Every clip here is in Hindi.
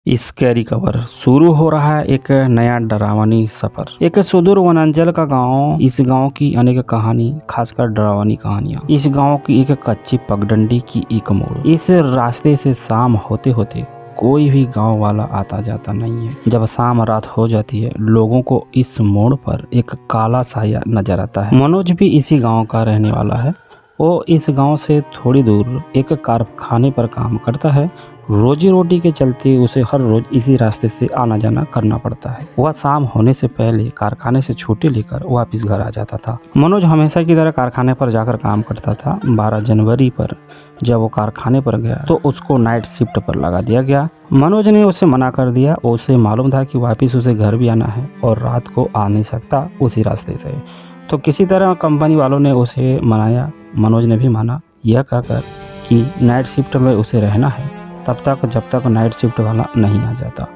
स्कैरी खबर शुरू हो रहा है एक नया डरावनी सफर। एक सुदूर वनांचल का गांव। इस गांव की अनेक कहानी, खासकर डरावनी कहानियां। इस गांव की एक कच्ची पगडंडी की एक मोड़। इस रास्ते से शाम होते होते कोई भी गांव वाला आता जाता नहीं है। जब शाम रात हो जाती है, लोगों को इस मोड़ पर एक काला साया नजर आता है। मनोज भी इसी गाँव का रहने वाला है। वो इस गांव से थोड़ी दूर एक कारखाने पर काम करता है। रोजी रोटी के चलते उसे हर रोज इसी रास्ते से आना जाना करना पड़ता है। वह शाम होने से पहले कारखाने से छुट्टी लेकर वापस घर आ जाता था। मनोज हमेशा की तरह कारखाने पर जाकर काम करता था। 12 जनवरी पर जब वो कारखाने पर गया तो उसको नाइट शिफ्ट पर लगा दिया गया। मनोज ने उसे मना कर दिया। उसे मालूम था कि वापस उसे घर भी आना है और रात को आ नहीं सकता उसी रास्ते से। तो किसी तरह कंपनी वालों ने उसे मनाया। मनोज ने भी माना, यह कहकर कि नाइट शिफ्ट में उसे रहना है तब तक जब तक नाइट शिफ्ट वाला नहीं आ जाता।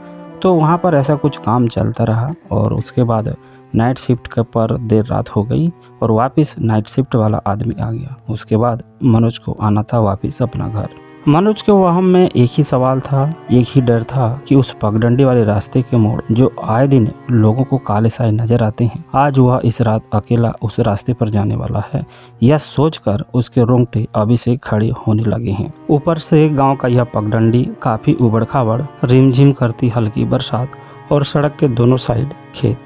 तो वहाँ पर ऐसा कुछ काम चलता रहा और उसके बाद नाइट शिफ्ट के पर देर रात हो गई और वापस नाइट शिफ्ट वाला आदमी आ गया। उसके बाद मनोज को आना था वापस अपना घर। मनोज के वहम में एक ही सवाल था, एक ही डर था कि उस पगडंडी वाले रास्ते के मोड़ जो आए दिन लोगों को काले साए नजर आते हैं, आज वह इस रात अकेला उस रास्ते पर जाने वाला है। यह सोचकर उसके रोंगटे अभी से खड़े होने लगे हैं। ऊपर से गांव का यह पगडंडी काफी उबड़ खाबड़, रिमझिम करती हल्की बरसात और सड़क के दोनों साइड खेत।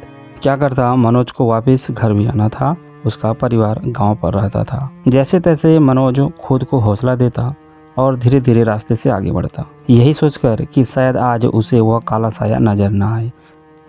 क्या करता, मनोज को वापस घर भी आना था। उसका परिवार गाँव पर रहता था। जैसे तैसे मनोज खुद को हौसला देता और धीरे धीरे रास्ते से आगे बढ़ता, यही सोचकर कि शायद आज उसे वह काला साया नजर न आए।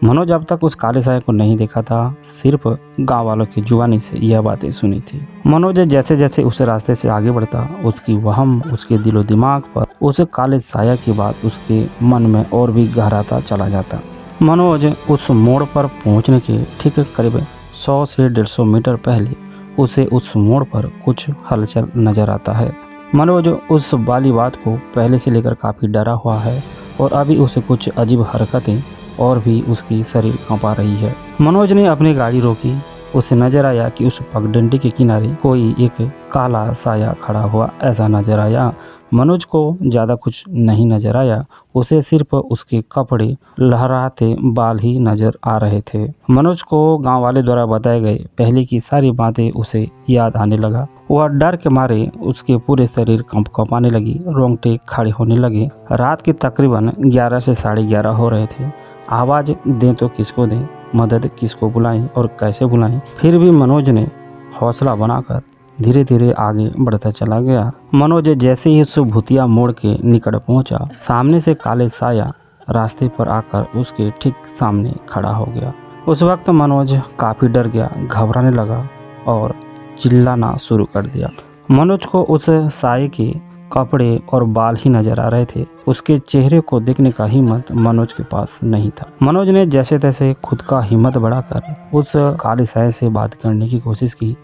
मनोज अब तक उस काले साया को नहीं देखा था, सिर्फ गांव वालों की जुबानी से यह बातें सुनी थी। मनोज जैसे जैसे उस रास्ते से आगे बढ़ता, उसकी वहम, उसके दिलो दिमाग पर उस काले साया की बात उसके मन में और भी गहराता चला जाता। मनोज उस मोड़ पर पहुंचने के ठीक करीब 100 से 150 मीटर पहले उसे उस मोड़ पर कुछ हलचल नजर आता है। मनोज उस वाली बात को पहले से लेकर काफ़ी डरा हुआ है और अभी उसे कुछ अजीब हरकतें और भी उसकी शरीर कांपा रही है। मनोज ने अपनी गाड़ी रोकी। उसे नजर आया कि उस पगडंडी के किनारे कोई एक काला साया खड़ा हुआ ऐसा नजर आया। मनोज को ज़्यादा कुछ नहीं नजर आया, उसे सिर्फ उसके कपड़े, लहराते बाल ही नजर आ रहे थे। मनोज को गांव वाले द्वारा बताए गए पहले की सारी बातें उसे याद आने लगा। वह डर के मारे उसके पूरे शरीर कंपाने लगी, रोंगटे खड़े होने लगे। रात के तकरीबन 11 से 11:30 हो रहे थे। आवाज़ दें तो किसको दें, मदद किसको बुलाएं और कैसे बुलाएं। फिर भी मनोज ने हौसला बनाकर धीरे धीरे आगे बढ़ता चला गया। मनोज जैसे ही उस भूतिया मोड़ के निकट पहुंचा, सामने से काले साया रास्ते पर आकर उसके ठीक सामने खड़ा हो गया। उस वक्त मनोज काफ़ी डर गया, घबराने लगा और चिल्लाना शुरू कर दिया। मनोज को उस साये के कपड़े और बाल ही नजर आ रहे थे। उसके चेहरे को देखने का हिम्मत मनोज के पास नहीं था। मनोज ने जैसे तैसे खुद का हिम्मत बढ़ाकर उस काले साये से बात करने की कोशिश की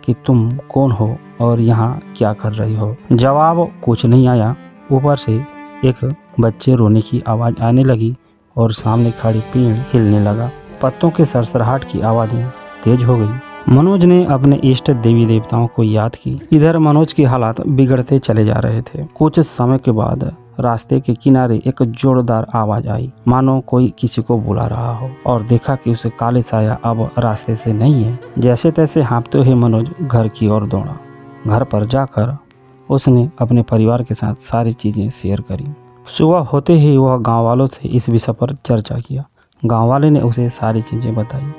कि तुम कौन हो और यहाँ क्या कर रही हो। जवाब कुछ नहीं आया। ऊपर से एक बच्चे रोने की आवाज़ आने लगी और सामने खड़ी पेड़ हिलने लगा। पत्तों के सरसराहट की आवाज़ें तेज हो गई। मनोज ने अपने इष्ट देवी देवताओं को याद की। इधर मनोज की हालात बिगड़ते चले जा रहे थे। कुछ समय के बाद रास्ते के किनारे एक जोरदार आवाज आई, मानो कोई किसी को बुला रहा हो, और देखा कि उसे काले साया अब रास्ते से नहीं है। जैसे तैसे हाँफते हुए मनोज घर की ओर दौड़ा। घर पर जाकर उसने अपने परिवार के साथ सारी चीजें शेयर करी। सुबह होते ही वह गाँव वालों से इस विषय पर चर्चा किया। गाँव वाले ने उसे सारी चीजें बताई।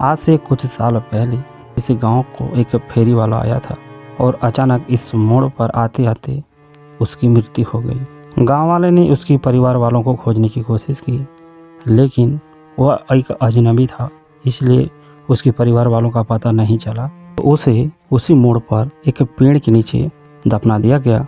आज से कुछ साल पहले इस गांव को एक फेरी वाला आया था और अचानक इस मोड़ पर आते आते उसकी मृत्यु हो गई। गांव वाले ने उसकी परिवार वालों को खोजने की कोशिश की, लेकिन वह एक अजनबी था, इसलिए उसके परिवार वालों का पता नहीं चला। तो उसे उसी मोड़ पर एक पेड़ के नीचे दफना दिया गया।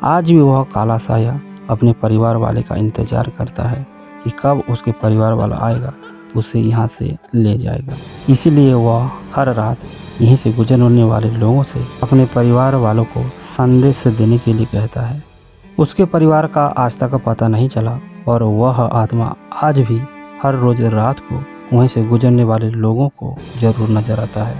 आज भी वह काला साया अपने परिवार वाले का इंतजार करता है कि कब उसके परिवार वाला आएगा, उसे यहाँ से ले जाएगा। इसीलिए वह हर रात यहीं से गुजरने वाले लोगों से अपने परिवार वालों को संदेश देने के लिए कहता है। उसके परिवार का आज तक पता नहीं चला और वह आत्मा आज भी हर रोज रात को वहीं से गुजरने वाले लोगों को जरूर नजर आता है।